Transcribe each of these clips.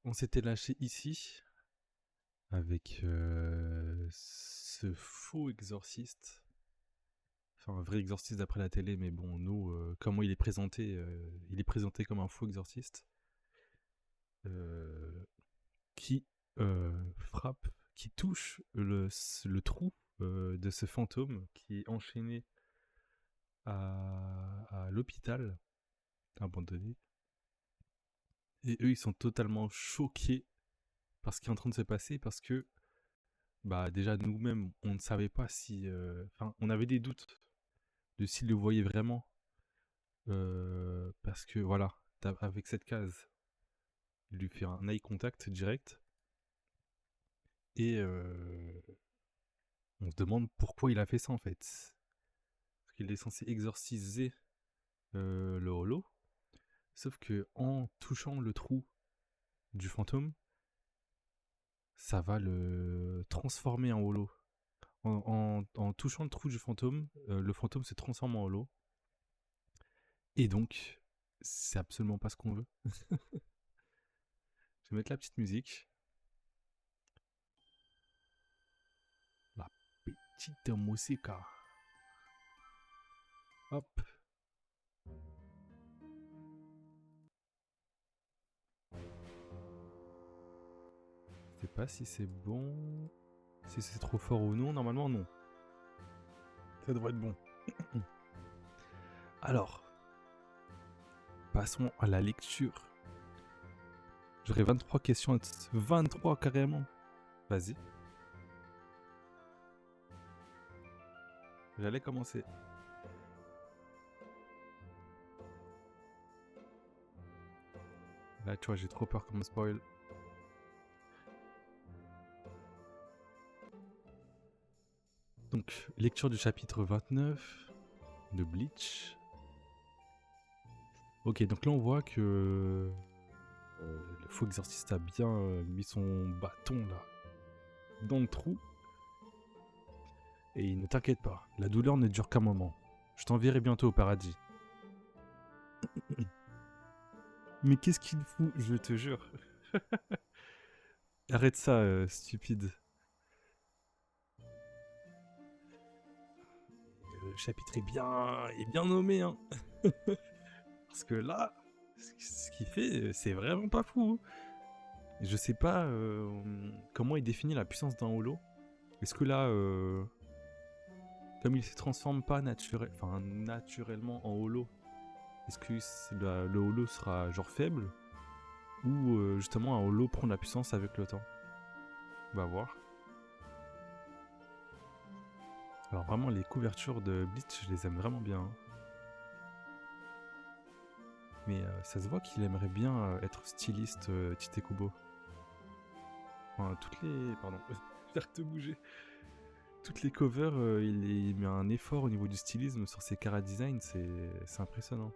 On s'était lâché ici avec ce faux exorciste. Enfin, un vrai exorciste d'après la télé, mais bon, nous, comment il est présenté comme un faux exorciste euh, qui frappe, qui touche le trou de ce fantôme qui est enchaîné à l'hôpital abandonné. Et eux, ils sont totalement choqués par ce qui est en train de se passer parce que, bah, déjà nous-mêmes, on ne savait pas si, enfin, on avait des doutes de s'il le voyait vraiment, parce que voilà, avec cette case, il lui fait un eye contact direct et on se demande pourquoi il a fait ça en fait. Parce qu'il est censé exorciser le holo, sauf que en touchant le trou du fantôme, ça va le transformer en holo. En touchant le trou du fantôme, le fantôme se transforme en holo. Et donc, c'est absolument pas ce qu'on veut. Je vais mettre la petite musique. La petite musica. Hop. Je sais pas si c'est bon. Si c'est trop fort ou non. Normalement, non. Ça devrait être bon. Alors, passons à la lecture. J'aurai 23 questions. 23 carrément. Vas-y. J'allais commencer. Là, tu vois, j'ai trop peur qu'on me spoil. Donc, lecture du chapitre 29 de Bleach. Ok, donc là, on voit que le faux exorciste a bien mis son bâton là dans le trou. Et ne t'inquiète pas, la douleur ne dure qu'un moment. Je t'enverrai bientôt au paradis. Mais qu'est-ce qu'il fout, je te jure. Arrête ça, stupide. Le chapitre est bien nommé, hein. Parce que là, ce qu'il fait, c'est vraiment pas fou. Je sais pas comment il définit la puissance d'un holo. Est-ce que là, comme il se transforme pas naturellement en holo, est-ce que le holo sera genre faible? Ou justement un holo prend de la puissance avec le temps? On va voir. Alors vraiment les couvertures de Bleach, je les aime vraiment bien. Mais ça se voit qu'il aimerait bien être styliste Tite Kubo. Enfin, toutes les... Pardon, faire te bouger. Toutes les covers, il met un effort au niveau du stylisme sur ses chara design, c'est impressionnant.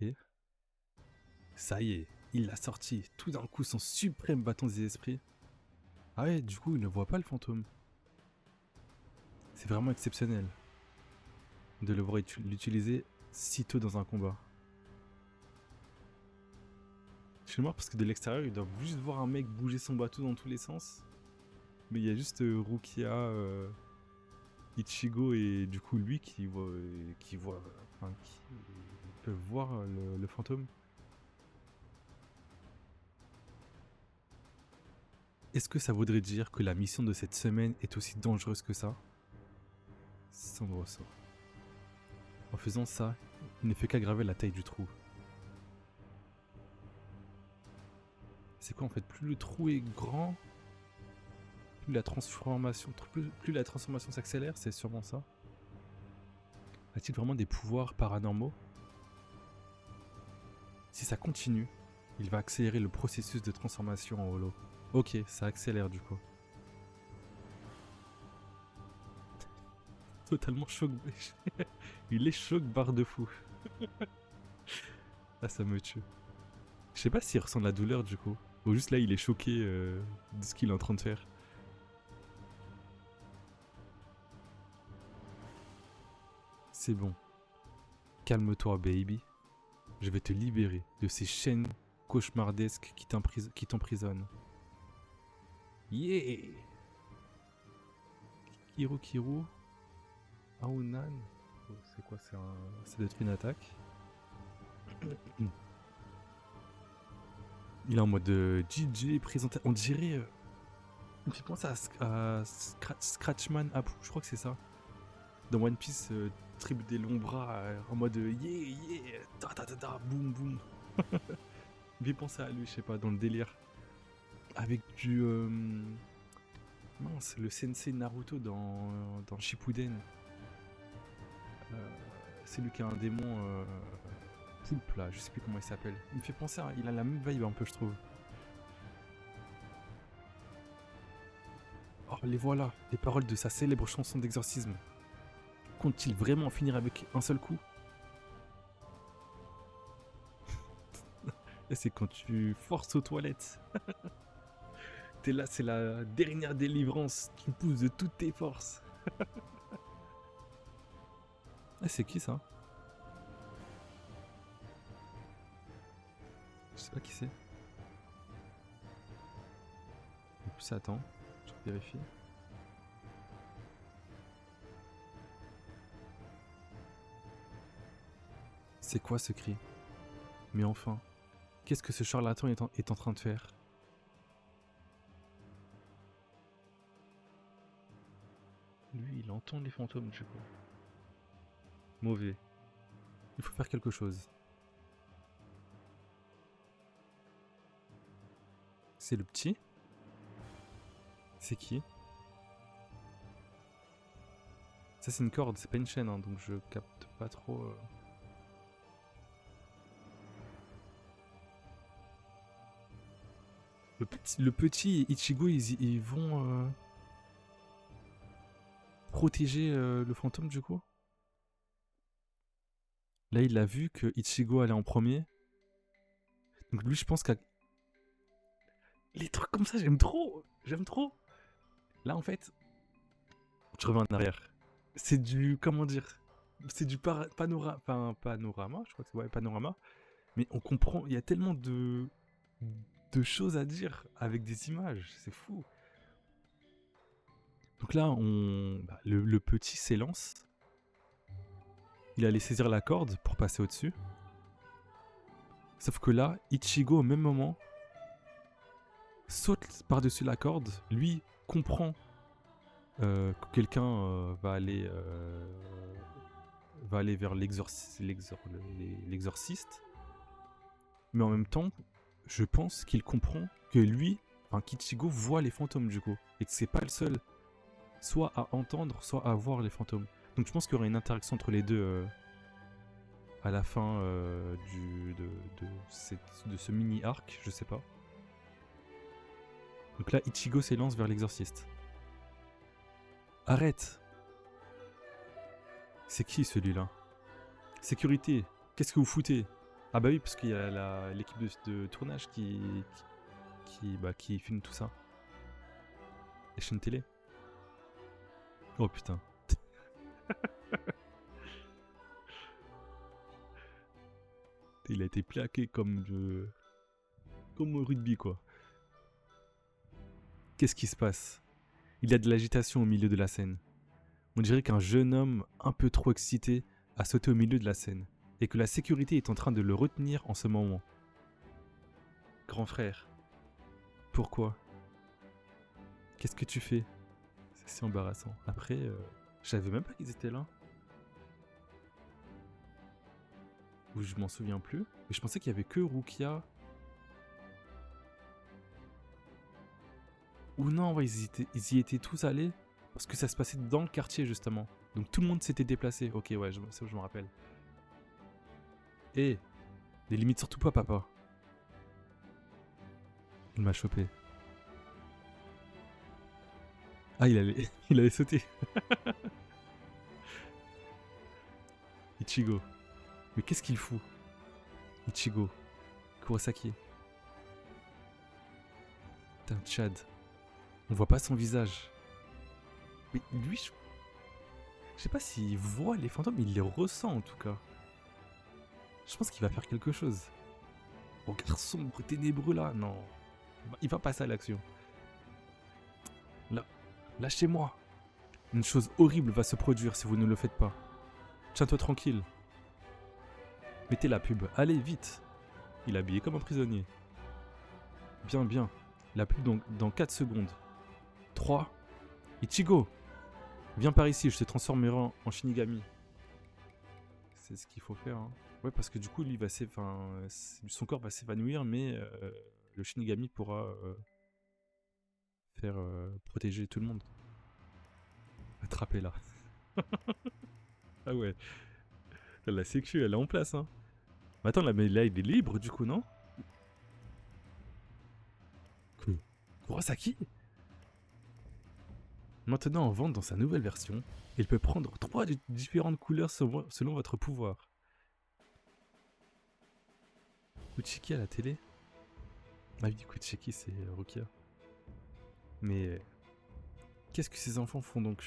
Ok. Ça y est, il l'a sorti. Tout d'un coup, son suprême bâton des esprits. Ah ouais, du coup, il ne voit pas le fantôme. C'est vraiment exceptionnel de le voir l'utiliser si tôt dans un combat. Je suis mort parce que de l'extérieur, il doit juste voir un mec bouger son bateau dans tous les sens. Mais il y a juste Rukia, Ichigo et du coup lui qui peuvent voir le fantôme. Est-ce que ça voudrait dire que la mission de cette semaine est aussi dangereuse que ça? Sombre sort. En faisant ça, il ne fait qu'aggraver la taille du trou. C'est quoi en fait? Plus le trou est grand, plus la transformation s'accélère, c'est sûrement ça. A-t-il vraiment des pouvoirs paranormaux? Si ça continue, il va accélérer le processus de transformation en holo. Ok, ça accélère du coup. Totalement choc. Il est choc barre de fou. Ah, ça me tue. Je sais pas s'il ressent de la douleur du coup. Ou juste là, il est choqué de ce qu'il est en train de faire. C'est bon. Calme-toi, baby. Je vais te libérer de ces chaînes cauchemardesques qui t'emprisonnent. Yeah! Kiru. Aonan. Oh, c'est quoi? Ça doit être une attaque. Il est en mode DJ présentateur. On dirait. Il me fait penser à Scratchman Apu, je crois que c'est ça. Dans One Piece, tribu des longs bras, en mode yeah, ta, boum, boum. Il me fait penser à lui, je sais pas, dans le délire. Avec du. Mince, le sensei Naruto dans Shippuden. C'est lui qui a un démon poulpe là, je sais plus comment il s'appelle. Il me fait penser, il a la même vibe un peu, je trouve. Oh, les voilà, les paroles de sa célèbre chanson d'exorcisme. Compte-t-il vraiment en finir avec un seul coup? Et c'est quand tu forces aux toilettes. T'es là, c'est la dernière délivrance. Tu pousses de toutes tes forces. Eh, c'est qui ça? Je sais pas qui c'est. En plus, attends, je vérifie. C'est quoi ce cri? Mais enfin, qu'est-ce que ce charlatan est en train de faire? Lui, il entend les fantômes, je sais pas. Mauvais. Il faut faire quelque chose. C'est le petit? C'est qui? Ça, c'est une corde, c'est pas une chaîne, hein, donc je capte pas trop. Le petit Ichigo, ils vont protéger le fantôme du coup. Là, il a vu que Ichigo allait en premier. Donc lui, je pense qu'à... Les trucs comme ça, j'aime trop. J'aime trop. Là, en fait, je reviens en arrière. C'est du... Comment dire? C'est du panorama... Enfin, panorama, je crois que c'est... Ouais, panorama. Mais on comprend... Il y a tellement de choses à dire avec des images. C'est fou. Donc là, le petit s'élance. Il allait saisir la corde pour passer au-dessus. Sauf que là, Ichigo, au même moment, saute par-dessus la corde. Lui comprend que quelqu'un va aller vers l'exorciste. Mais en même temps, je pense qu'il comprend que lui, enfin qu'Ichigo voit les fantômes du coup. Et que c'est pas le seul, soit à entendre, soit à voir les fantômes. Donc je pense qu'il y aura une interaction entre les deux à la fin de ce mini-arc, je sais pas. Donc là, Ichigo s'élance vers l'exorciste. Arrête! C'est qui celui-là? Sécurité, qu'est-ce que vous foutez? Ah bah oui, parce qu'il y a l'équipe de tournage qui filme tout ça. Les chaînes télé. Oh putain. Il a été plaqué comme au rugby quoi. Qu'est-ce qui se passe? Il y a de l'agitation au milieu de la scène. On dirait qu'un jeune homme un peu trop excité a sauté au milieu de la scène et que la sécurité est en train de le retenir en ce moment. Grand frère, pourquoi? Qu'est-ce que tu fais? C'est si embarrassant. Après, je savais même pas qu'ils étaient là. Ou je m'en souviens plus. Mais je pensais qu'il y avait que Rukia. Ou non, ouais, ils y étaient tous allés. Parce que ça se passait dans le quartier justement. Donc tout le monde s'était déplacé. Ok, ouais, c'est où je me rappelle. Eh, des limites surtout pas, papa. Il m'a chopé. Ah, il allait sauter. Ichigo. Mais qu'est-ce qu'il fout? Ichigo. Kurosaki. Putain, Chad. On voit pas son visage. Mais lui, je sais pas s'il voit les fantômes, il les ressent en tout cas. Je pense qu'il va faire quelque chose. Regard sombre, ténébreux là, non. Il va passer à l'action. Là, lâchez-moi. Une chose horrible va se produire si vous ne le faites pas. Tiens-toi tranquille. Mettez la pub, allez vite. Il est habillé comme un prisonnier. Bien, bien. La pub dans 4 secondes. 3. Ichigo, viens par ici, je te transformerai en Shinigami. C'est ce qu'il faut faire. Hein. Ouais, parce que du coup, lui va son corps va s'évanouir, mais le Shinigami pourra faire protéger tout le monde. Attrapez-la. Ah ouais. La sécu, elle est en place. Hein. Mais attends, là, mais là, il est libre du coup, non? Kurosaki? Maintenant en vente dans sa nouvelle version, il peut prendre 3 différentes couleurs selon votre pouvoir. Kuchiki à la télé? Ah oui, Kuchiki, c'est Rukia. Mais qu'est-ce que ces enfants font donc?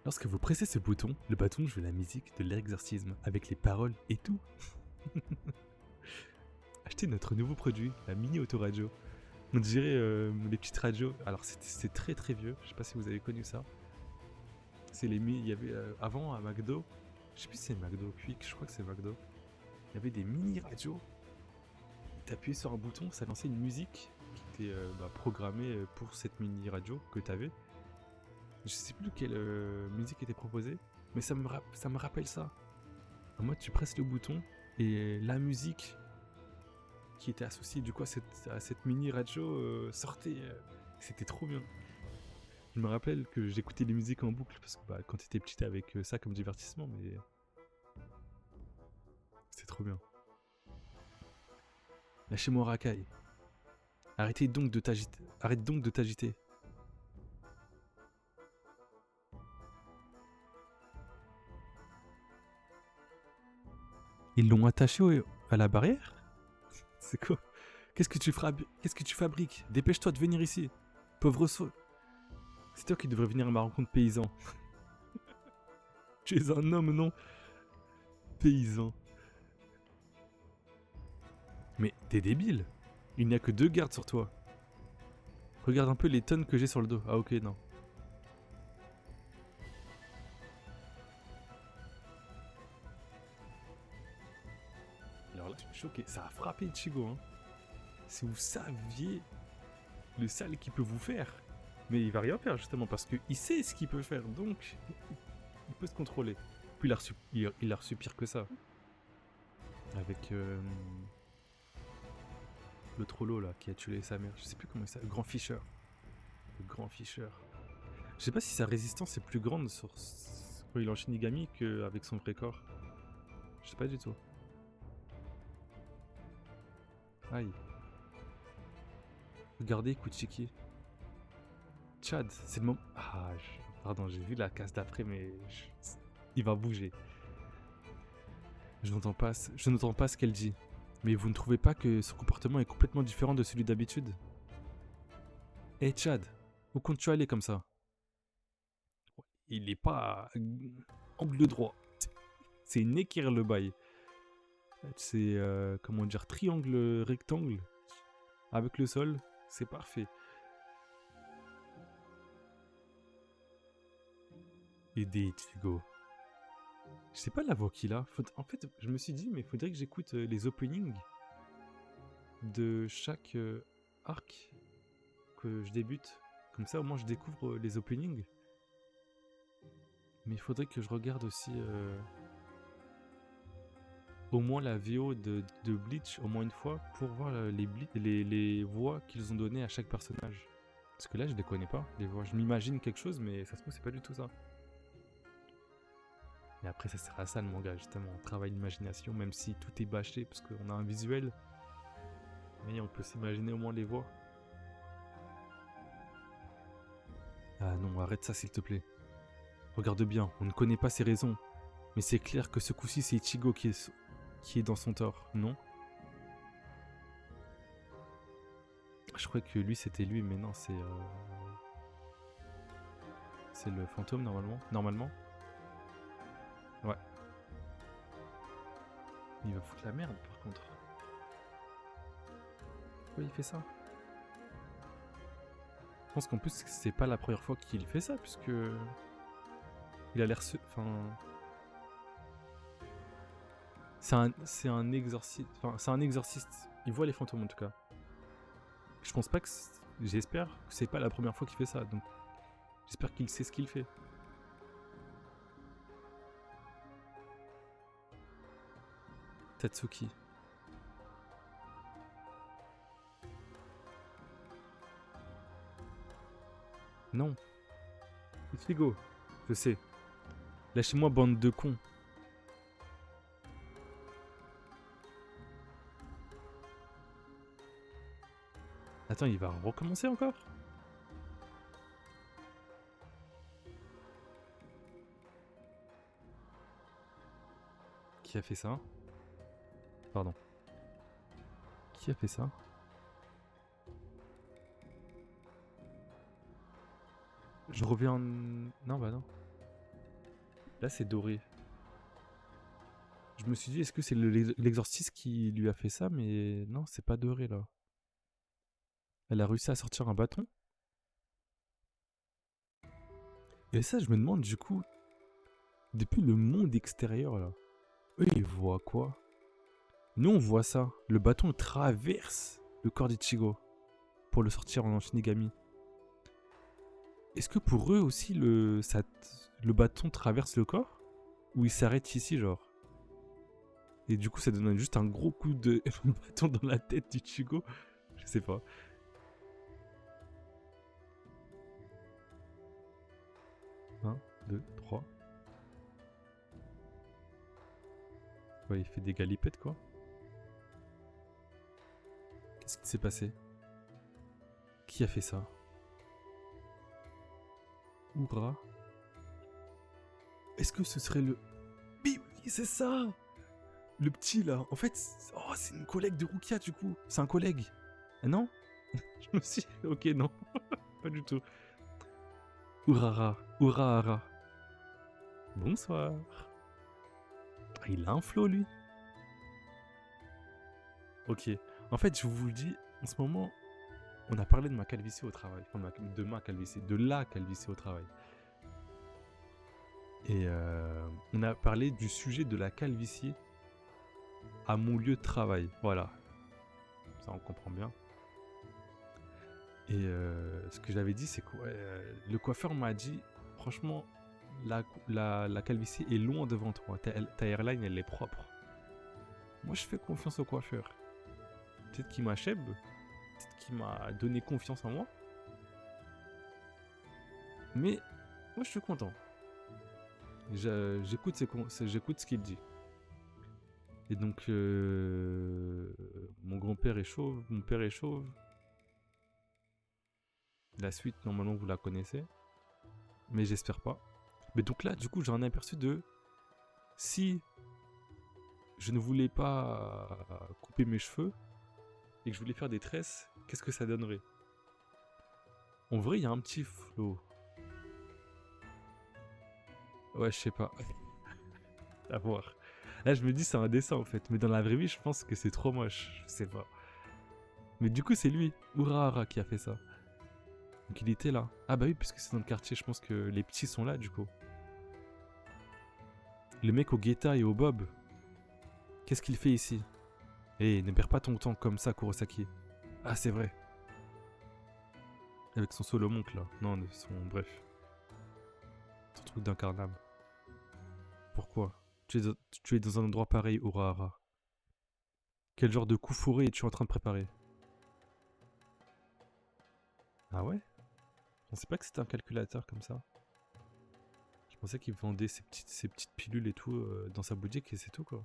Lorsque vous pressez ce bouton, le bâton joue la musique de l'exorcisme avec les paroles et tout. Achetez notre nouveau produit, la mini autoradio. On dirait les petites radios. Alors c'est très très vieux, je sais pas si vous avez connu ça. C'est il y avait avant à McDo, je sais plus si c'est McDo Quick, je crois que c'est McDo. Il y avait des mini radios. T'appuyais sur un bouton, ça lançait une musique qui était programmée pour cette mini radio que t'avais. Je sais plus quelle musique était proposée, mais ça me rappelle ça. En mode, tu presses le bouton et la musique qui était associée du coup à cette mini radio sortait. C'était trop bien. Je me rappelle que j'écoutais les musiques en boucle parce que quand t'étais petit, t'avais avec ça comme divertissement, mais c'était trop bien. Lâchez-moi Rakai. Arrête donc de t'agiter. Ils l'ont attaché à la barrière? C'est quoi? Qu'est-ce que tu fabriques? Dépêche-toi de venir ici. Pauvre saut. C'est toi qui devrais venir à ma rencontre paysan. Tu es un homme, non? Paysan. Mais t'es débile. Il n'y a que 2 gardes sur toi. Regarde un peu les tonnes que j'ai sur le dos. Ah ok, non. Alors là, je suis choqué. Ça a frappé Ichigo. Hein. Si vous saviez le sale qu'il peut vous faire. Mais il va rien faire justement parce qu'il sait ce qu'il peut faire. Donc, il peut se contrôler. Puis il a reçu pire que ça. Avec le trollo là qui a tué sa mère. Je sais plus comment il s'appelle. Le grand Fisher. Le grand Fisher. Je sais pas si sa résistance est plus grande quand il est en Shinigami qu'avec son vrai corps. Je sais pas du tout. Aïe. Regardez Kuchiki. Chad, c'est le moment. Ah, pardon, j'ai vu la case d'après, mais il va bouger. Je n'entends pas ce qu'elle dit. Mais vous ne trouvez pas que son comportement est complètement différent de celui d'habitude? Hé Chad, où comptes-tu aller comme ça? Il est pas angle droit. C'est une équerre le bail. C'est comment dire, triangle rectangle avec le sol, c'est parfait. Aider Ichigo. Je sais pas la voix qu'il a. En fait, je me suis dit, mais il faudrait que j'écoute les openings de chaque arc que je débute. Comme ça, au moins, je découvre les openings. Mais il faudrait que je regarde aussi au moins la VO de Bleach, au moins une fois, pour voir les voix qu'ils ont données à chaque personnage. Parce que là, je les connais pas, les voix. Je m'imagine quelque chose, mais ça se trouve, c'est pas du tout ça. Et après, ça sert à ça le manga, justement. On travaille l'imagination, même si tout est bâché, parce qu'on a un visuel. Mais on peut s'imaginer au moins les voix. Ah non, arrête ça, s'il te plaît. Regarde bien, on ne connaît pas ses raisons. Mais c'est clair que ce coup-ci, c'est Ichigo qui est dans son tort, non? Je croyais que lui, c'était lui, mais non, c'est le fantôme, normalement. Ouais. Il va foutre la merde par contre. Pourquoi il fait ça? Je pense qu'en plus c'est pas la première fois qu'il fait ça puisque il a l'air enfin c'est un exorciste, enfin c'est un exorciste. Il voit les fantômes en tout cas. Je pense pas que j'espère que c'est pas la première fois qu'il fait ça, donc j'espère qu'il sait ce qu'il fait. Tatsuki. Non. Ichigo. Je sais. Lâchez-moi, bande de cons. Attends, il va recommencer encore? Qui a fait ça? Pardon. Qui a fait ça? Je reviens... Non, bah non. Là, c'est doré. Je me suis dit, est-ce que c'est l'exorciste qui lui a fait ça? Mais non, c'est pas doré, là. Elle a réussi à sortir un bâton? Et ça, je me demande, du coup, depuis le monde extérieur, là, eux, ils voient quoi? Nous, on voit ça. Le bâton traverse le corps d'Ichigo pour le sortir en Shinigami. Est-ce que pour eux aussi, le bâton traverse le corps? Ou il s'arrête ici, genre? Et du coup, ça donne juste un gros coup de bâton dans la tête d'Ichigo? Je sais pas. Un, deux, trois. Ouais, il fait des galipettes, quoi. Qu'est-ce qui s'est passé? Qui a fait ça? Oura? Est-ce que ce serait le... Oui, c'est ça! Le petit, là. En fait, oh, c'est une collègue de Rukia, du coup. C'est un collègue. Ah non? Je me suis... Ok, non. Pas du tout. Urara. Urahara. Bonsoir. Ah, il a un flow, lui. Ok. En fait, je vous le dis, en ce moment, on a parlé de ma calvitie au travail. Enfin, de ma calvitie. De la calvitie au travail. Et on a parlé du sujet de la calvitie à mon lieu de travail. Voilà. Ça, on comprend bien. Et ce que j'avais dit, c'est que le coiffeur m'a dit, franchement, la calvitie est loin devant toi. Ta hairline, elle est propre. Moi, je fais confiance au coiffeur. Peut-être qu'il m'achève. Peut-être qu'il m'a donné confiance en moi. Mais moi, je suis content. J'écoute ce qu'il dit. Et donc, mon grand-père est chauve, mon père est chauve. La suite, normalement, vous la connaissez. Mais j'espère pas. Mais donc là, du coup, j'ai un aperçu de... Si je ne voulais pas couper mes cheveux et que je voulais faire des tresses, qu'est-ce que ça donnerait? En vrai, il y a un petit flow. Ouais, je sais pas. À voir. Là, je me dis, c'est un dessin, en fait. Mais dans la vraie vie, je pense que c'est trop moche. Je sais pas. Mais du coup, c'est lui, Urahara, qui a fait ça. Donc il était là. Ah bah oui, puisque c'est dans le quartier, je pense que les petits sont là, du coup. Le mec au Guetta et au Bob. Qu'est-ce qu'il fait ici? Eh, ne perds pas ton temps comme ça, Kurosaki. Ah, c'est vrai. Avec son solo-monk, là. Non, bref. Son truc d'incarnable. Pourquoi? Tu es dans un endroit pareil, Urahara. Quel genre de coup fourré es-tu en train de préparer? Ah ouais? Je pensais pas que c'était un calculateur comme ça. Je pensais qu'il vendait ces petites pilules et tout dans sa boutique et c'est tout, quoi.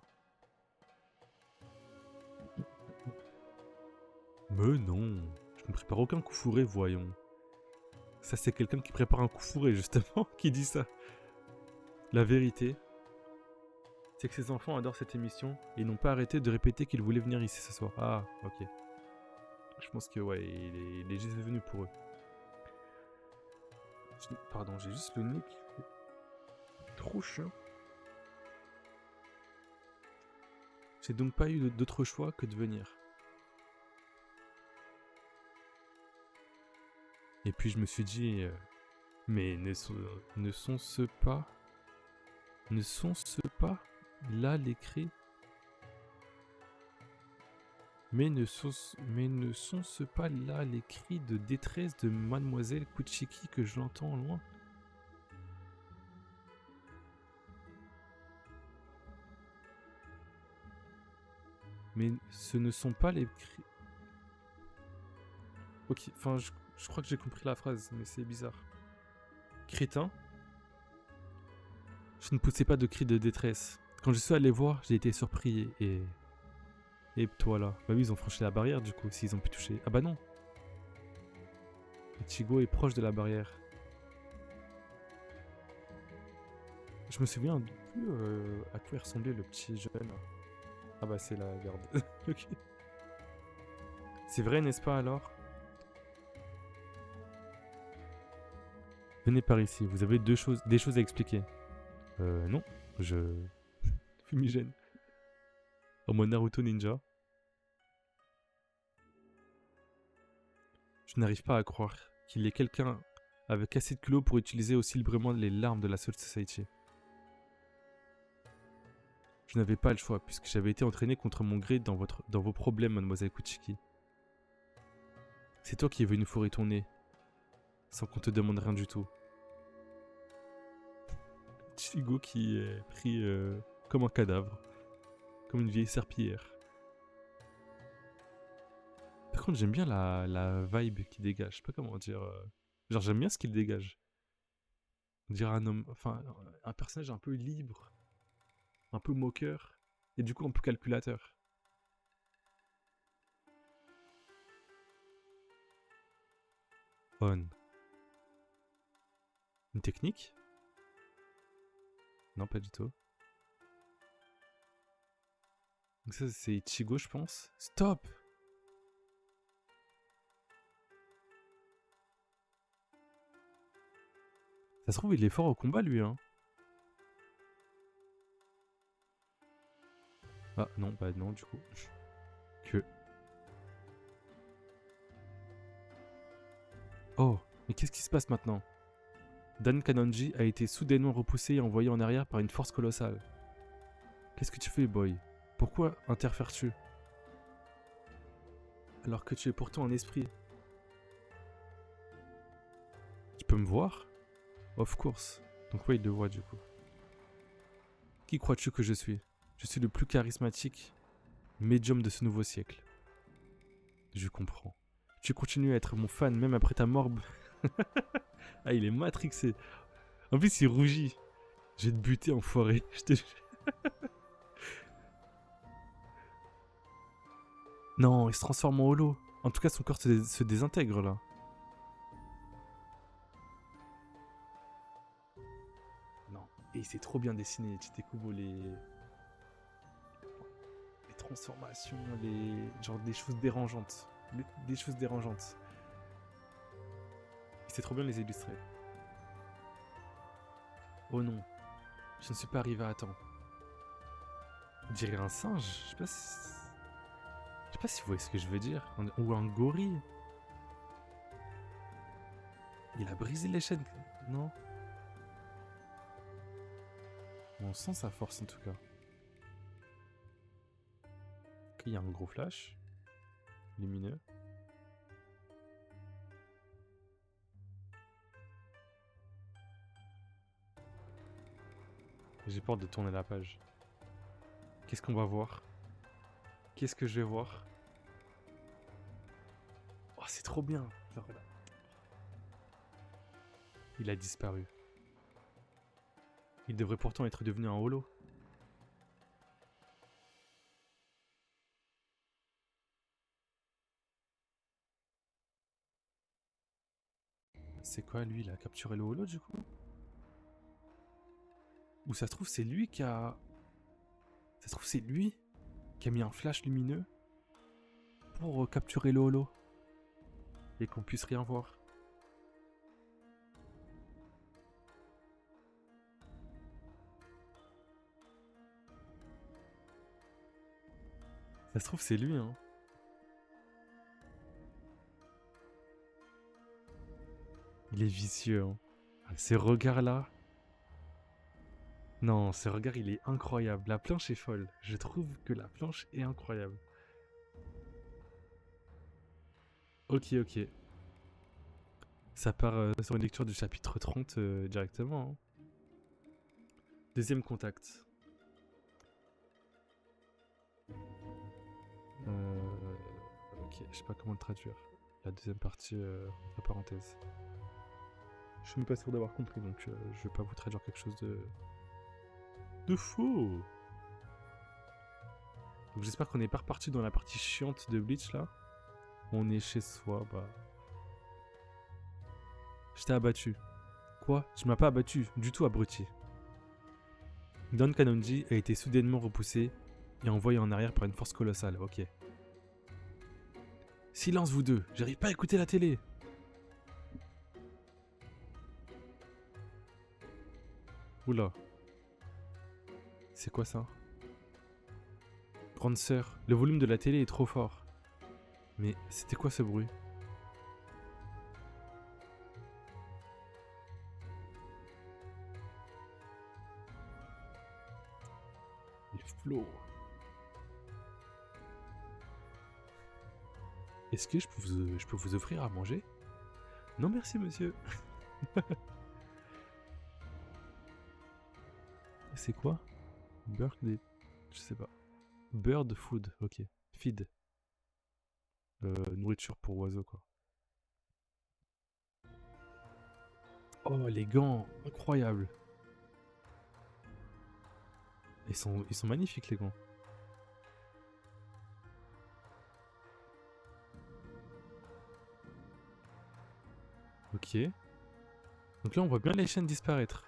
Mais non, je ne prépare aucun coup fourré, voyons. Ça, c'est quelqu'un qui prépare un coup fourré, justement, qui dit ça. La vérité, c'est que ces enfants adorent cette émission et ils n'ont pas arrêté de répéter qu'ils voulaient venir ici ce soir. Ah, ok. Je pense que, ouais, il est juste venu pour eux. Pardon, j'ai juste le nez qui fait trop chiant. J'ai donc pas eu d'autre choix que de venir. Et puis je me suis dit, mais ne sont-ce pas là les cris? Mais ne sont-ce pas là les cris de détresse de Mademoiselle Kuchiki que je l'entends loin? Mais ce ne sont pas les cris... Ok, enfin, je crois que j'ai compris la phrase, mais c'est bizarre. Crétin, je ne poussais pas de cris de détresse. Quand je suis allé voir, j'ai été surpris et... Et toi là? Bah oui, ils ont franchi la barrière du coup, s'ils ont pu toucher. Ah bah non! Ichigo est proche de la barrière. Je me souviens plus à quoi il ressemblait le petit jeune. Ah bah c'est la garde. Ok. C'est vrai, n'est-ce pas alors? Venez par ici, vous avez des choses à expliquer. Non, je... Fumigène. En mode Naruto Ninja. Je n'arrive pas à croire qu'il y ait quelqu'un avec assez de culot pour utiliser aussi librement les larmes de la Soul Society. Je n'avais pas le choix, puisque j'avais été entraîné contre mon gré dans vos problèmes, mademoiselle Kuchiki. C'est toi qui es venu fourrer ton nez, sans qu'on te demande rien du tout. Ichigo qui est pris comme un cadavre, comme une vieille serpillière. Par contre, j'aime bien la vibe qu'il dégage, je sais pas comment dire. Genre, j'aime bien ce qu'il dégage. On dirait un homme, enfin, un personnage un peu libre, un peu moqueur, et du coup un peu calculateur. On. Une technique? Non, pas du tout. Donc ça, c'est Ichigo, je pense. Stop! Ça se trouve, il est fort au combat, lui, hein. Ah, non, bah non, du coup. Que... Oh, mais qu'est-ce qui se passe maintenant? Dan Kanonji a été soudainement repoussé et envoyé en arrière par une force colossale. Qu'est-ce que tu fais, boy? Pourquoi interfères-tu? Alors que tu es pourtant un esprit. Tu peux me voir? Of course. Donc ouais, il le voit du coup. Qui crois-tu que je suis? Je suis le plus charismatique médium de ce nouveau siècle. Je comprends. Tu continues à être mon fan même après ta mort. Ah, il est matrixé. En plus, il rougit. Je vais te buter, enfoiré. Je te... Non, il se transforme en holo. En tout cas, son corps se désintègre là. Non. Et c'est trop bien dessiné. Tu découvres les transformations, genre des choses dérangeantes. Des choses dérangeantes. Et c'est trop bien les illustrer. Oh non. Je ne suis pas arrivé à temps. On dirait un singe. Je sais pas si vous voyez ce que je veux dire. Ou un gorille. Il a brisé les chaînes. Non. On sent sa force en tout cas. Ok, il y a un gros flash. Lumineux. J'ai peur de tourner la page. Qu'est-ce qu'on va voir? Qu'est-ce que je vais voir? Oh, c'est trop bien. Genre, là. Il a disparu. Il devrait pourtant être devenu un holo. C'est quoi lui? Il a capturé le holo du coup? Ou ça se trouve c'est lui qui a... Ça se trouve c'est lui qui a mis un flash lumineux pour capturer le holo. Et qu'on puisse rien voir. Ça se trouve, c'est lui, hein. Il est vicieux, hein. Ces regards-là. Non, ce regard, il est incroyable. La planche est folle. Je trouve que la planche est incroyable. Ok, ok. Ça part sur une lecture du chapitre 30 directement, hein. Deuxième contact. Ok, je sais pas comment le traduire. La deuxième partie, entre parenthèses. Je suis même pas sûr d'avoir compris, donc je vais pas vous traduire quelque chose de faux. Donc j'espère qu'on n'est pas reparti dans la partie chiante de Bleach là. On est chez soi, bah. Je t'ai abattu. Quoi? Tu m'as pas abattu, du tout abruti. Don Kanonji a été soudainement repoussé et envoyé en arrière par une force colossale, ok. Silence vous deux, j'arrive pas à écouter la télé. Oula. C'est quoi ça? Grande sœur, le volume de la télé est trop fort. Mais c'était quoi ce bruit? Les flots. Est-ce que je peux vous offrir à manger? Non merci monsieur. C'est quoi? Bird, je sais pas. Bird food, ok. Feed. Nourriture pour oiseaux quoi. Oh les gants, incroyable. Ils sont magnifiques les gants. Ok. Donc là on voit bien les chaînes disparaître.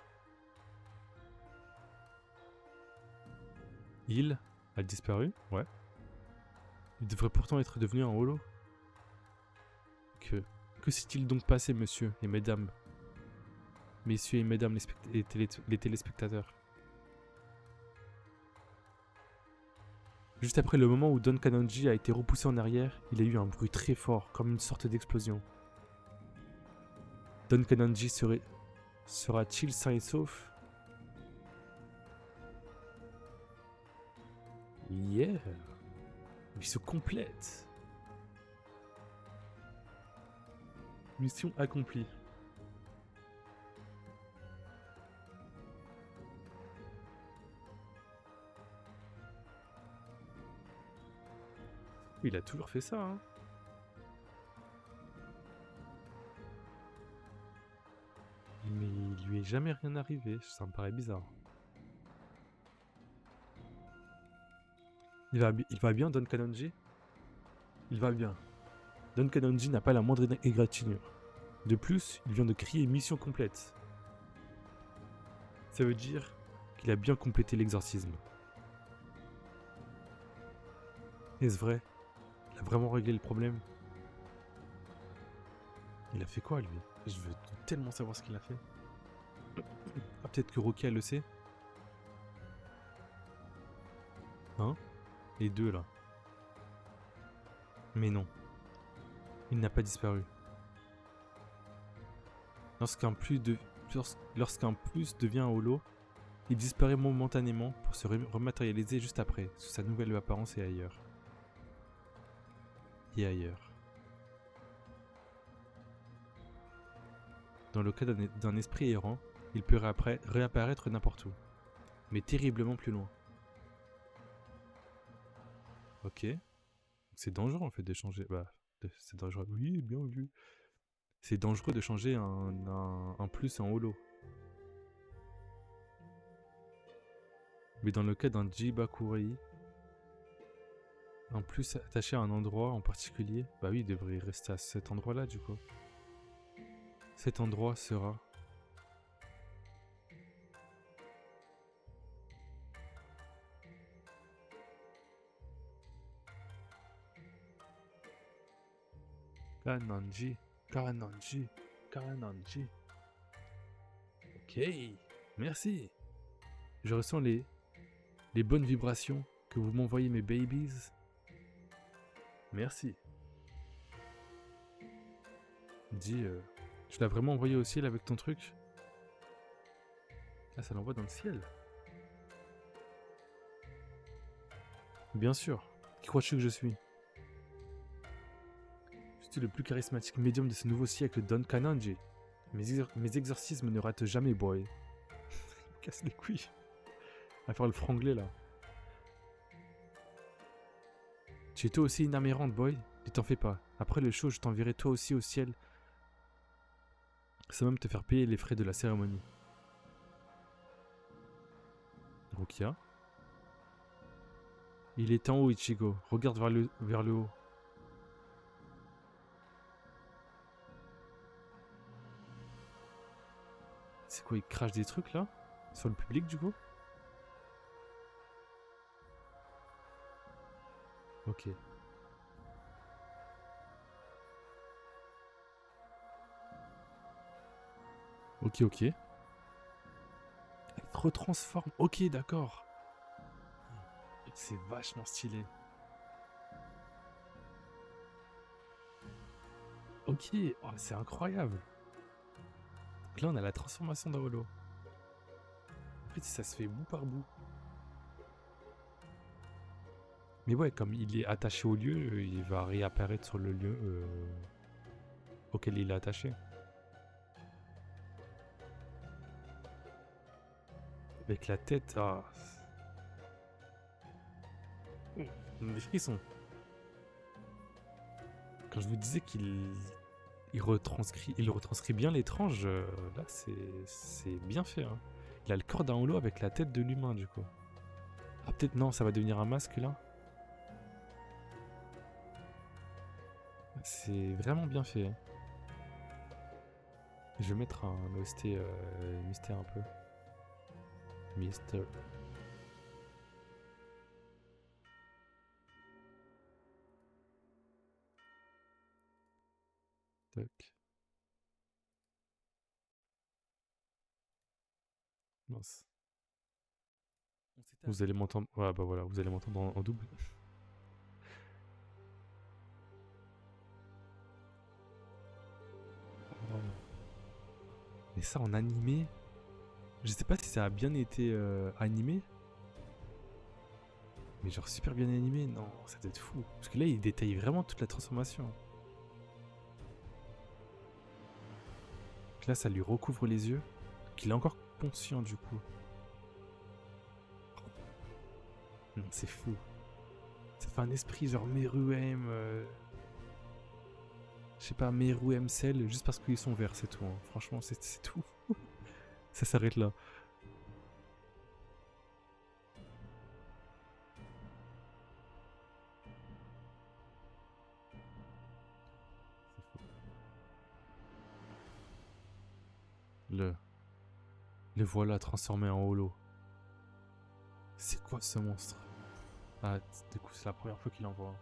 Il a disparu, ouais. Il devrait pourtant être devenu un holo. Que s'est-il donc passé, monsieur et mesdames? Messieurs et mesdames les téléspectateurs. Juste après le moment où Don Kanonji a été repoussé en arrière, il a eu un bruit très fort, comme une sorte d'explosion. Don Kanonji sera-t-il sain et sauf? Yeah. Mission complète. Mission accomplie. Il a toujours fait ça, hein. Mais il lui est jamais rien arrivé, ça me paraît bizarre. Il va bien, Don Kanonji? Il va bien. Don Kanonji n'a pas la moindre égratignure. De plus, il vient de crier mission complète. Ça veut dire qu'il a bien complété l'exorcisme. Est-ce vrai? Il a vraiment réglé le problème? Il a fait quoi lui? Je veux tellement savoir ce qu'il a fait. Ah, peut-être que Rokia le sait? Hein? Les deux là. Mais non. Il n'a pas disparu. Lorsqu'un plus devient un holo, il disparaît momentanément pour se rematérialiser juste après, sous sa nouvelle apparence et ailleurs. Dans le cas d'un esprit errant, il peut réapparaître n'importe où, mais terriblement plus loin. Ok. C'est dangereux en fait de changer. Bah, c'est dangereux. Oui, bien vu. C'est dangereux de changer un plus en holo. Mais dans le cas d'un Jibakurei, un plus attaché à un endroit en particulier, bah oui, il devrait rester à cet endroit-là du coup. Cet endroit sera... Kanonji. Ok, merci. Je ressens les bonnes vibrations que vous m'envoyez mes babies. Merci. Dis, tu l'as vraiment envoyé au ciel avec ton truc? Ah, ça l'envoie dans le ciel. Bien sûr. Qui crois-tu que je suis? Je suis le plus charismatique médium de ce nouveau siècle, Don Kanonji. Mes exorcismes ne ratent jamais, boy. Casse les couilles. À faire le franglais, là. Tu es toi aussi une âme errante, boy. Ne t'en fais pas. Après le show, je t'enverrai toi aussi au ciel. Sans même te faire payer les frais de la cérémonie. Rukia. Il est en haut, Ichigo. Regarde vers le haut. C'est quoi, il crache des trucs là? Sur le public du coup? Ok. Ok, ok. Il te retransforme. Ok, d'accord. C'est vachement stylé. Ok, oh, c'est incroyable. Donc là, on a la transformation d'Aolo. En fait, ça se fait bout par bout. Mais ouais, comme il est attaché au lieu, il va réapparaître sur le lieu auquel il est attaché. Avec la tête, ah. Des frissons. Quand je vous disais qu'il retranscrit bien l'étrange, là c'est bien fait. Hein. Il a le corps d'un holo avec la tête de l'humain du coup. Ah peut-être non, ça va devenir un masque là. C'est vraiment bien fait. Hein. Je vais mettre un OST mystère un peu. Mystère. Tac. Mince. Vous allez m'entendre. Ouais bah voilà, vous allez m'entendre en double. Mais ça en animé, je sais pas si ça a bien été animé. Mais genre super bien animé, non, ça doit être fou. Parce que là, il détaille vraiment toute la transformation. Donc là, ça lui recouvre les yeux. Donc il est encore conscient du coup. Non, c'est fou. Ça fait un esprit genre Meruem. Je sais pas, Meruem Cell, juste parce qu'ils sont verts, c'est tout. Hein. Franchement, c'est tout. Ça s'arrête là. Le voilà transformé en holo. C'est quoi ce monstre? Ah, du coup, c'est la première fois qu'il en voit un.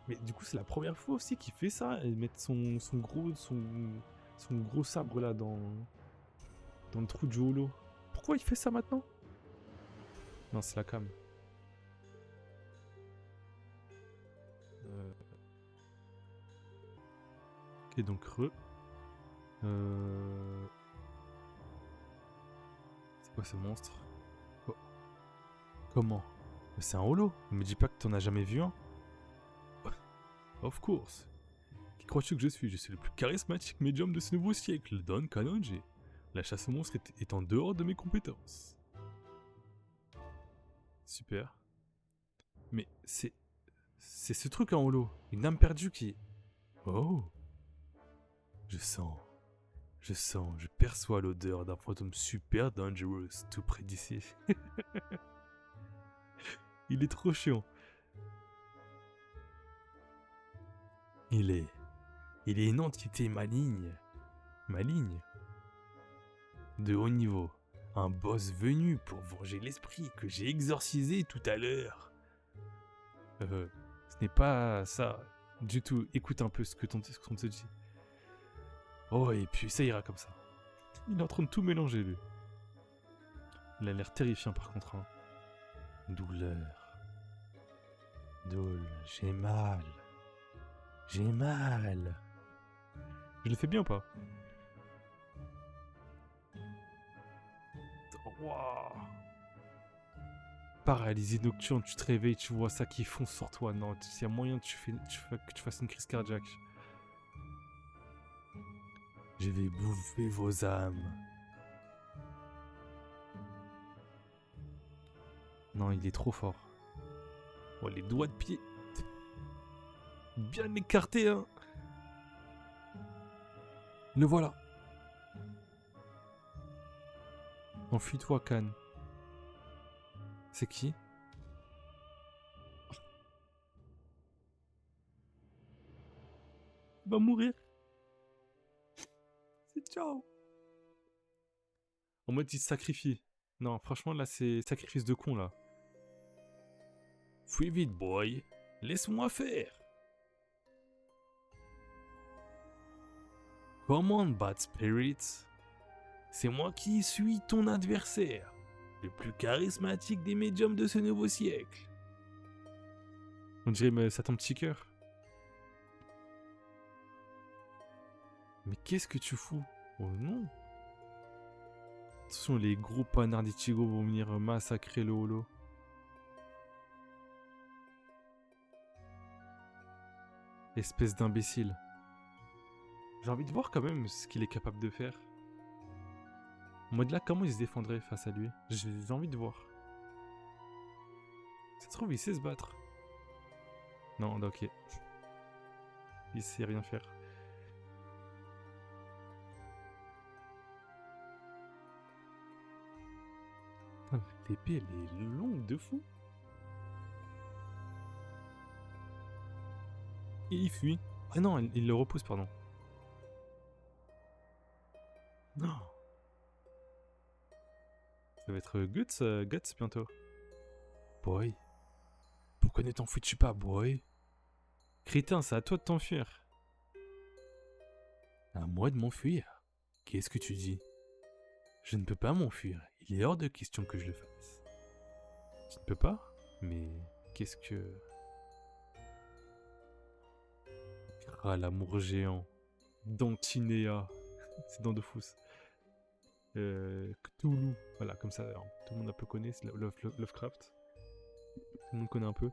Mais du coup, c'est la première fois aussi qu'il fait ça et mettre son gros sabre là dans le trou du holo. Pourquoi il fait ça maintenant? Non, c'est la cam. Ok, donc re. C'est quoi ce monstre? Oh. Comment? Mais c'est un holo. Ne me dis pas que t'en as jamais vu un. Of course. Qui crois-tu que je suis? Je suis le plus charismatique médium de ce nouveau siècle, Don Kanonji. La chasse aux monstres est en dehors de mes compétences. Super. Mais c'est ce truc en holo. Une âme perdue qui... Oh. Je je perçois l'odeur d'un fantôme super dangerous tout près d'ici. Il est trop chiant. Il est une entité maligne. Maligne. De haut niveau. Un boss venu pour venger l'esprit que j'ai exorcisé tout à l'heure. Ce n'est pas ça du tout. Écoute un peu ce qu'on te dit. Oh, et puis ça ira comme ça. Il est en train de tout mélanger, lui. Il a l'air terrifiant, par contre. Hein. Douleur. Abdul, j'ai mal. J'ai mal. Je le fais bien ou pas? Waouh. Paralysie nocturne, tu te réveilles, tu vois ça qui fonce sur toi. Non, s'il y a moyen que que tu fasses une crise cardiaque. Je vais bouffer vos âmes. Non, il est trop fort. Oh, les doigts de pied. Bien écartés, hein. Le voilà. Enfuis-toi, Khan. C'est qui? Il va mourir. C'est ciao. En mode, il se sacrifie. Non, franchement, là, c'est sacrifice de con, là. Fuis vite, boy. Laisse-moi faire. Come on, bad spirits. C'est moi qui suis ton adversaire. Le plus charismatique des médiums de ce nouveau siècle. On dirait, mais ça tombe petit cœur. Mais qu'est-ce que tu fous? Oh non. Attention, les gros panards d'Ichigo vont venir massacrer le holo. Espèce d'imbécile. J'ai envie de voir quand même ce qu'il est capable de faire. En mode là, comment il se défendrait face à lui? J'ai envie de voir. Ça se trouve, il sait se battre. Non, ok. Il sait rien faire. L'épée, elle est longue de fou. Et il fuit. Ah non, il le repousse, pardon. Non. Ça va être Guts bientôt. Boy. Pourquoi ne t'enfuis-tu pas, boy? Crétin, c'est à toi de t'enfuir. À moi de m'enfuir? Qu'est-ce que tu dis? Je ne peux pas m'enfuir. Il est hors de question que je le fasse. Tu ne peux pas? Mais qu'est-ce que... Ah, l'amour géant. Dantinéa. C'est dans de fous. Cthulhu. Voilà, comme ça, alors, tout le monde un peu connaît. C'est Lovecraft. Tout le monde connaît un peu.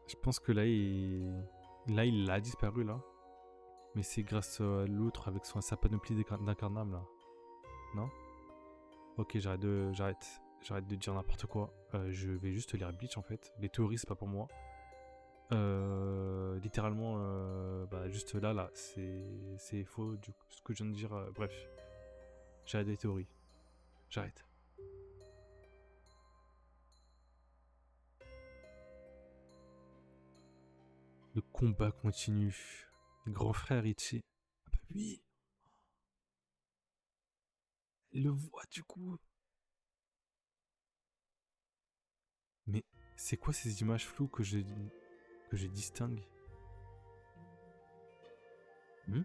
Je pense que là, il a disparu, là. Mais c'est grâce à l'autre avec sa panoplie d'incarnables, là. Non? Ok, j'arrête de dire n'importe quoi. Je vais juste lire Bleach, en fait. Les théories, c'est pas pour moi. Littéralement, bah, juste là, c'est faux, du coup, ce que je viens de dire. Bref, j'arrête les théories. J'arrête. Le combat continue. Grand frère Ichi. Ah bah oui. Elle le voit du coup. Mais c'est quoi ces images floues que je distingue? Hmm.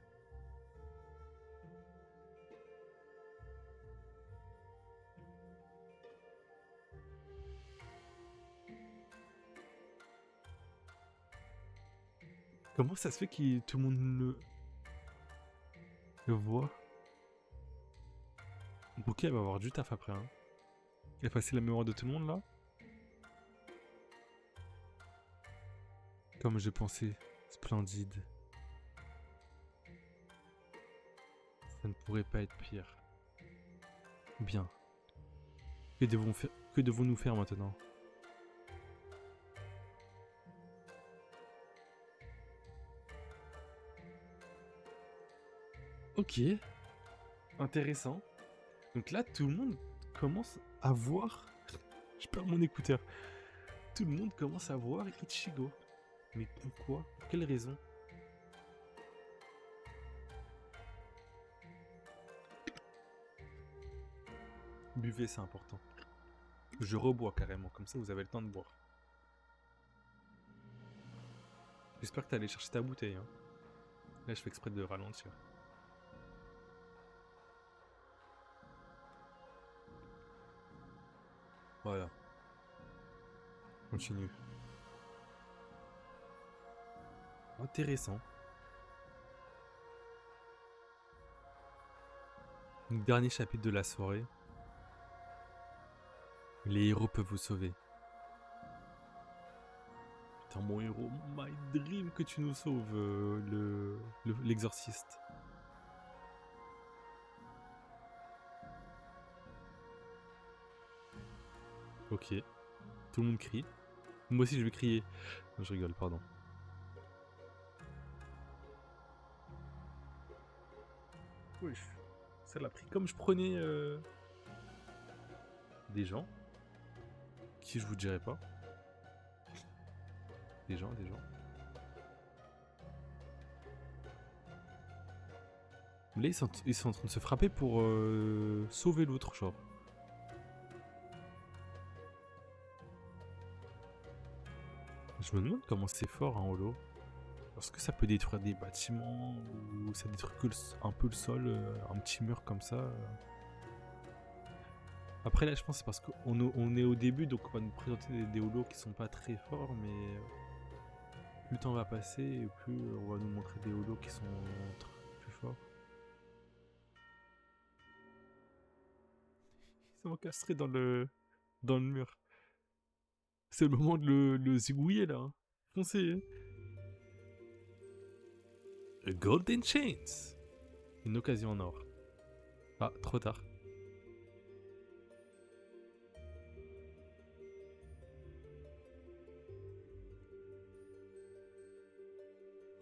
Comment ça se fait que tout le monde le voit? Ok, elle va avoir du taf après. Hein. Effacer la mémoire de tout le monde là? Comme je pensais, splendide. Ça ne pourrait pas être pire. Bien. Que devons-nous faire maintenant? Ok. Intéressant. Donc là, tout le monde commence à voir... Je perds mon écouteur. Tout le monde commence à voir Ichigo. Mais pourquoi? Pour quelle raison? Buvez, c'est important. Je rebois carrément, comme ça vous avez le temps de boire. J'espère que t'es allé chercher ta bouteille. Hein. Là, je fais exprès de ralentir. Voilà. Continue. Intéressant. Donc, dernier chapitre de la soirée. Les héros peuvent vous sauver. Putain, mon héros, my dream que tu nous sauves, l'exorciste. Ok. Tout le monde crie. Moi aussi, je vais crier. Non, je rigole, pardon. Oui, ça l'a pris comme je prenais des gens. Qui je vous dirais pas. Des gens. Là, ils sont en train de se frapper pour sauver l'autre, genre. Je me demande comment c'est fort un holo. Est-ce que ça peut détruire des bâtiments ou ça détruit que un peu le sol, un petit mur comme ça Après là je pense que c'est parce qu'on est au début donc on va nous présenter des holos qui sont pas très forts mais plus le temps va passer et plus on va nous montrer des holos qui sont plus forts. Ils sont encastrés dans le mur. C'est le moment de le zigouiller là. Hein. Foncez. Hein. A Golden Chains. Une occasion en or. Ah, trop tard.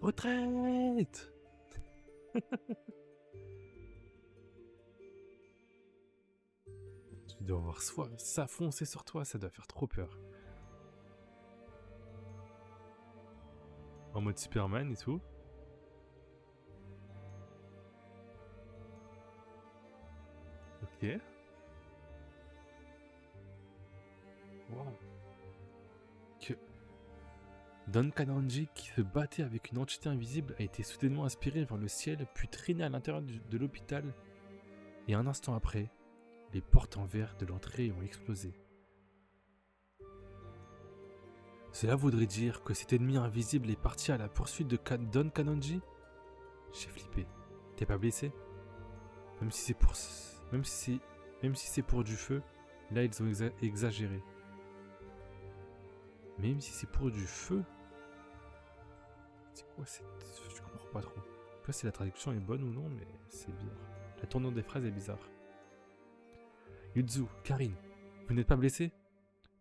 Retraite. Tu dois avoir ça foncer sur toi, ça doit faire trop peur. En mode Superman et tout. Ok. Wow. Que Don Kanonji, qui se battait avec une entité invisible, a été soudainement aspiré vers le ciel, puis traîné à l'intérieur de l'hôpital. Et un instant après, les portes en verre de l'entrée ont explosé. Cela voudrait dire que cet ennemi invisible est parti à la poursuite de Don Kanonji? J'ai flippé. T'es pas blessé? Même si c'est pour du feu, là ils ont exagéré. Même si c'est pour du feu? C'est quoi cette... Je comprends pas trop. Je sais pas si la traduction est bonne ou non, mais c'est bizarre. La tournure des phrases est bizarre. Yuzu, Karine, vous n'êtes pas blessé?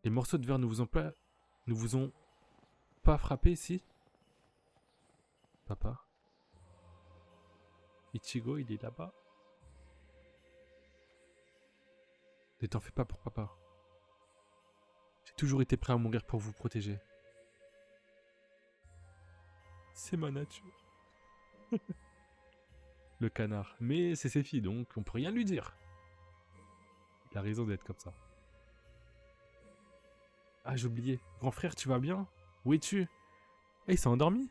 Les morceaux de verre ne vous ont pas frappé ici? Papa? Ichigo, il est là-bas? Ne t'en fais pas pour papa. J'ai toujours été prêt à mourir pour vous protéger. C'est ma nature. Le canard. Mais c'est ses filles, donc on peut rien lui dire. Il a raison d'être comme ça. Ah, j'ai oublié. Grand frère, tu vas bien? Où es-tu? Eh, il s'est endormi?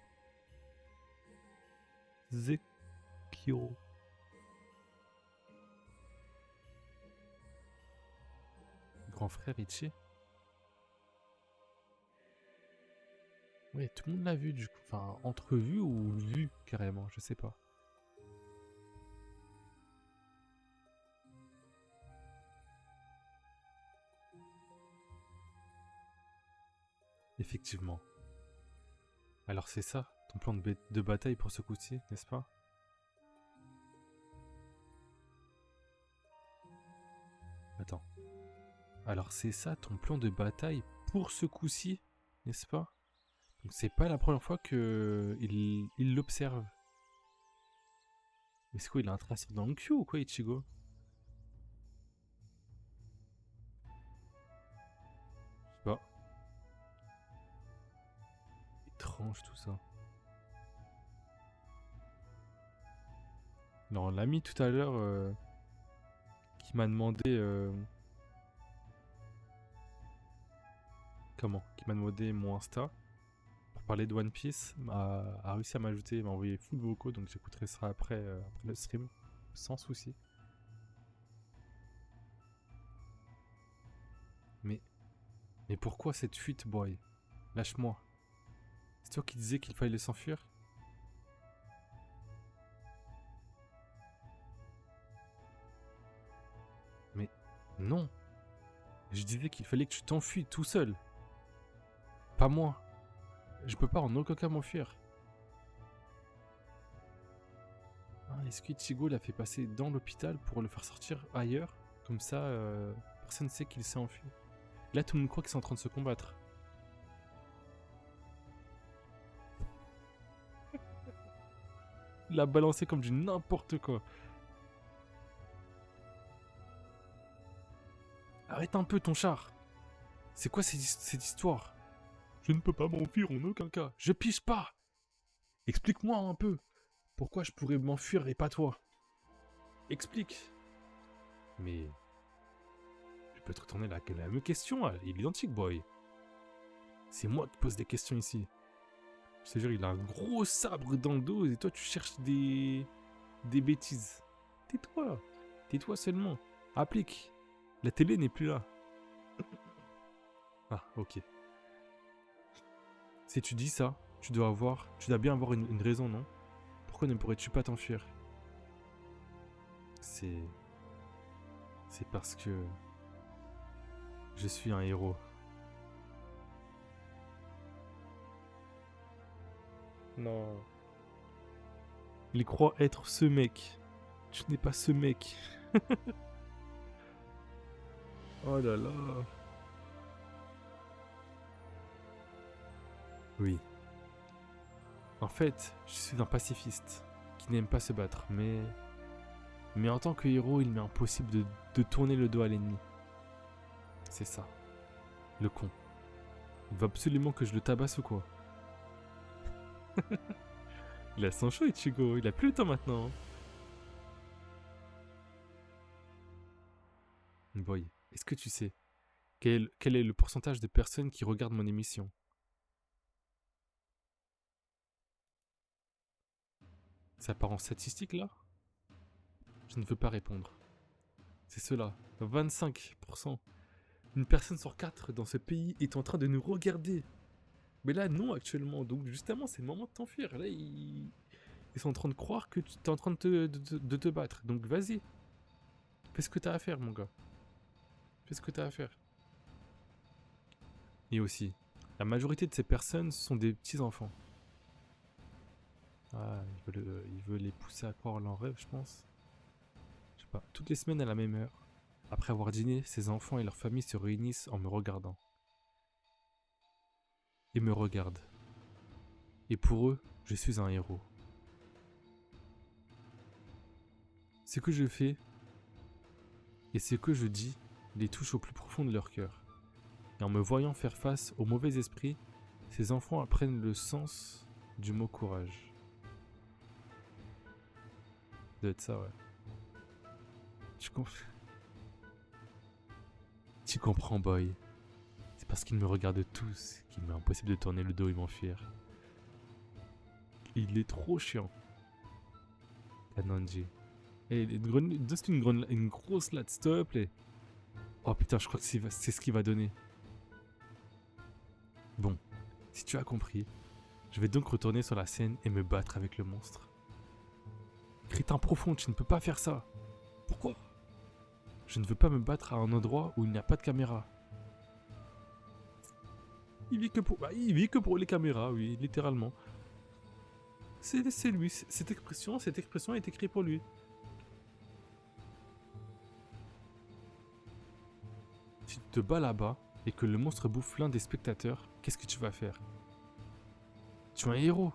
Zekiro. Grand frère Ichi. Ouais, tout le monde l'a vu du coup. Enfin, entrevu ou vu carrément, je sais pas. Effectivement. Alors c'est ça, ton plan de bataille pour ce coup-ci, n'est-ce pas? Attends. Alors c'est ça, ton plan de bataille pour ce coup-ci, n'est-ce pas? Donc c'est pas la première fois que il l'observe. Mais c'est quoi, il a un traceur dans le cul ou quoi, Ichigo? Je sais pas. Étrange tout ça. Alors l'ami tout à l'heure qui m'a demandé comment? Qui m'a demandé mon Insta parler de One Piece, a réussi à m'ajouter, m'a envoyé full vocaux, donc j'écouterai ça après le stream, sans souci. Mais pourquoi cette fuite, boy? Lâche-moi. C'est toi qui disais qu'il fallait s'enfuir? Mais non. Je disais qu'il fallait que tu t'enfuis tout seul. Pas moi. Je peux pas en aucun cas m'enfuir. Ah, est-ce que Ichigo l'a fait passer dans l'hôpital pour le faire sortir ailleurs? Comme ça, personne ne sait qu'il s'est enfui. Là, tout le monde croit qu'ils sont en train de se combattre. Il l'a balancé comme du n'importe quoi. Arrête un peu ton char. C'est quoi cette histoire? Je ne peux pas m'enfuir en aucun cas. Je pige pas. Explique-moi un peu. Pourquoi je pourrais m'enfuir et pas toi? Explique. Mais... je peux te retourner la même question, il est identique, boy. C'est moi qui pose des questions ici. Je te jure, il a un gros sabre dans le dos et toi tu cherches des bêtises. Tais-toi. Tais-toi seulement. Applique. La télé n'est plus là. Ah, ok. Si tu dis ça, tu dois bien avoir une raison, non? Pourquoi ne pourrais-tu pas t'enfuir? C'est parce que je suis un héros. Non. Il croit être ce mec. Tu n'es pas ce mec. Oh là là. Oui. En fait, je suis un pacifiste qui n'aime pas se battre, mais en tant que héros, il m'est impossible de tourner le dos à l'ennemi. C'est ça. Le con. Il veut absolument que je le tabasse ou quoi? Il a son chaud, Ichigo. Il a plus le temps maintenant. Boy, est-ce que tu sais quel est le pourcentage de personnes qui regardent mon émission? Ça part en statistique là? Je ne veux pas répondre. C'est cela, 25%. Une personne sur 4 dans ce pays est en train de nous regarder. Mais là, non, actuellement. Donc, justement, c'est le moment de t'enfuir. Là, ils sont en train de croire que tu es en train de te battre. Donc, vas-y. Fais ce que t'as à faire, mon gars. Fais ce que t'as à faire. Et aussi, la majorité de ces personnes sont des petits-enfants. Ah, il veut les pousser à croire leurs rêves, je pense. Je sais pas. Toutes les semaines à la même heure, après avoir dîné, ces enfants et leurs familles se réunissent en me regardant. Et me regardent. Et pour eux, je suis un héros. Ce que je fais et ce que je dis les touche au plus profond de leur cœur. Et en me voyant faire face au mauvais esprit, ces enfants apprennent le sens du mot courage. Ça doit être ça, ouais. Tu comprends, boy. C'est parce qu'ils me regardent tous qu'il m'est impossible de tourner le dos et m'enfuir. Il est trop chiant. Kananji. Donne une grosse latte, s'il te plaît. Oh putain, je crois que c'est ce qu'il va donner. Bon, si tu as compris, je vais donc retourner sur la scène et me battre avec le monstre. Crétin profond, tu ne peux pas faire ça. Pourquoi? Je ne veux pas me battre à un endroit où il n'y a pas de caméra. Il vit que pour les caméras, oui, littéralement. C'est lui, cette expression est écrite pour lui. Si tu te bats là-bas et que le monstre bouffe l'un des spectateurs, qu'est-ce que tu vas faire? Tu es un héros.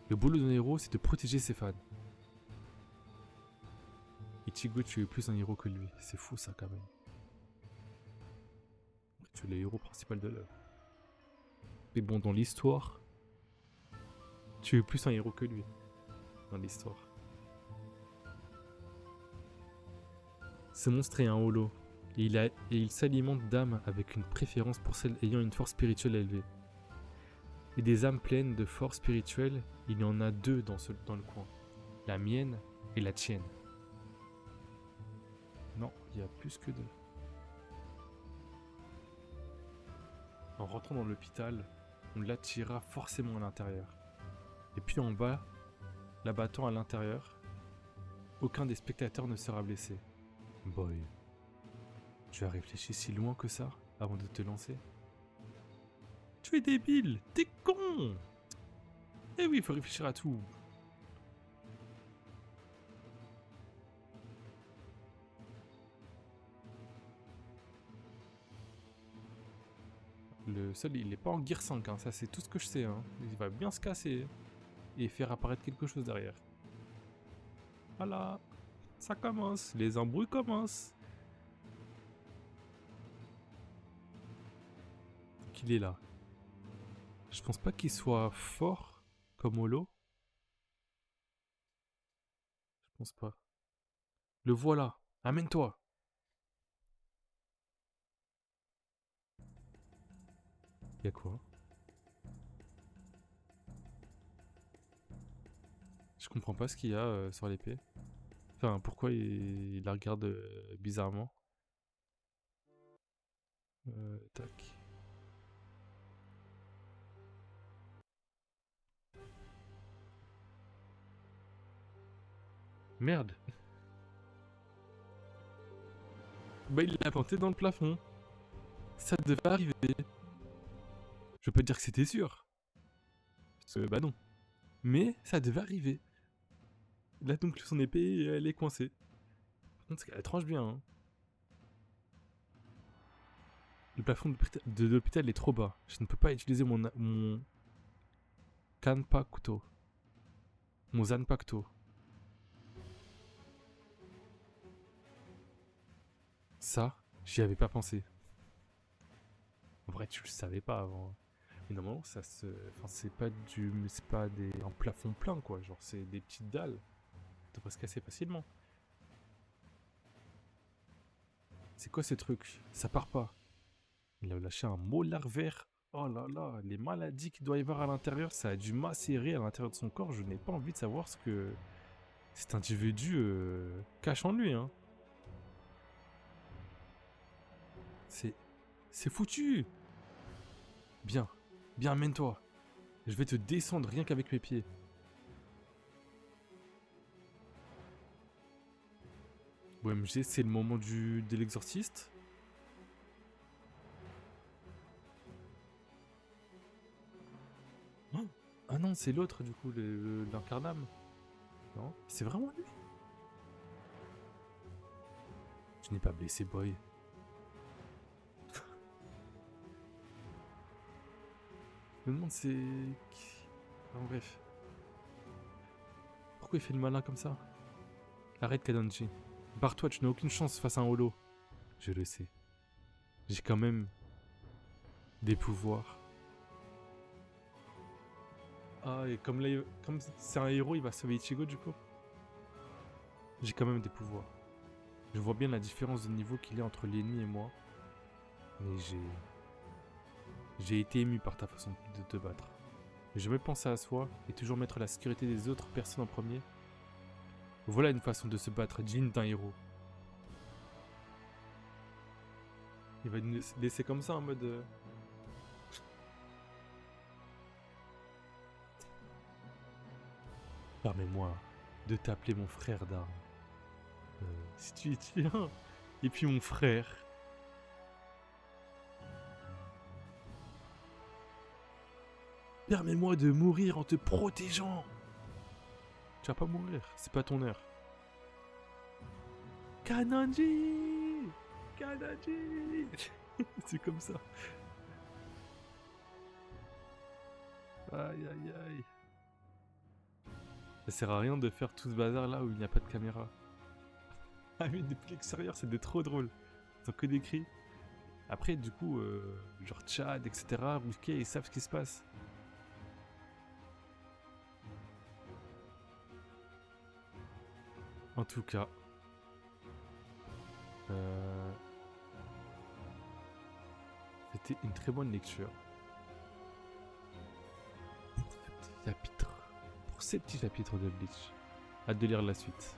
Le boulot d'un héros, c'est de protéger ses fans. Ichigo, tu es plus un héros que lui. C'est fou ça quand même. Tu es le héros principal de l'œuvre. Mais bon, dans l'histoire, tu es plus un héros que lui. Dans l'histoire. Ce monstre est un holo. Et il s'alimente d'âmes avec une préférence pour celles ayant une force spirituelle élevée. Et des âmes pleines de force spirituelle, il y en a deux dans le coin. La mienne et la tienne. Non, il y a plus que deux. En rentrant dans l'hôpital, on l'attira forcément à l'intérieur. Et puis en bas, l'abattant à l'intérieur, aucun des spectateurs ne sera blessé. Boy, tu as réfléchi si loin que ça avant de te lancer? Tu es débile, t'es con! Eh oui, il faut réfléchir à tout. Le sol, il est pas en Gear 5, hein. Ça c'est tout ce que je sais. Hein. Il va bien se casser et faire apparaître quelque chose derrière. Voilà, ça commence, les embrouilles commencent. Qu'il est là. Je pense pas qu'il soit fort comme Holo. Je pense pas. Le voilà, amène-toi. Y'a quoi? Je comprends pas ce qu'il y a sur l'épée. Enfin, pourquoi il la regarde bizarrement. Tac. Merde. Bah il l'a planté dans le plafond. Ça devait arriver. Je peux te dire que c'était sûr. Parce que bah non. Mais ça devait arriver. Là donc son épée, elle est coincée. Par contre, elle tranche bien. Hein. Le plafond de l'hôpital est trop bas. Je ne peux pas utiliser mon Kanpakuto. Mon Zanpakuto. Ça, j'y avais pas pensé. En vrai, tu le savais pas avant. Mais normalement, ça se. Enfin, c'est pas du. C'est pas un plafond plein, quoi. Genre, c'est des petites dalles. Ça devrait se casser facilement. C'est quoi ce truc? Ça part pas. Il a lâché un molar vert. Oh là là, les maladies qu'il doit y avoir à l'intérieur, ça a dû macérer à l'intérieur de son corps. Je n'ai pas envie de savoir ce que cet individu cache en lui. Hein. C'est. C'est foutu! Bien, bien, mène-toi. Je vais te descendre rien qu'avec mes pieds. OMG, c'est le moment de l'exorciste. Oh ah non, c'est l'autre du coup, l'incarnam. Non, c'est vraiment lui. Je n'ai pas blessé Boy. Je me demande c'est... En bref. Pourquoi il fait le malin comme ça? Arrête Kadanji. Barre-toi, tu n'as aucune chance face à un holo. Je le sais. J'ai quand même des pouvoirs. Ah, et comme c'est un héros, il va sauver Ichigo du coup. J'ai quand même des pouvoirs. Je vois bien la différence de niveau qu'il y a entre Lenny et moi. Mais j'ai été ému par ta façon de te battre. Ne jamais penser à soi et toujours mettre la sécurité des autres personnes en premier. Voilà une façon de se battre digne d'un héros. Il va nous laisser comme ça en mode... Permets-moi de t'appeler mon frère d'armes. Si tu y tiens. Et puis mon frère. Permets-moi de mourir en te protégeant. Tu vas pas mourir, c'est pas ton heure. Kananji! Kananji! C'est comme ça. Aïe aïe aïe. Ça sert à rien de faire tout ce bazar là où il n'y a pas de caméra. Ah mais depuis l'extérieur c'est trop drôle. Ils ont que des cris. Après du coup, genre Chad, etc. Rusuke, ils savent ce qui se passe. En tout cas. C'était une très bonne lecture. chapitres. Pour ces petits chapitres de Bleach. Hâte de lire la suite.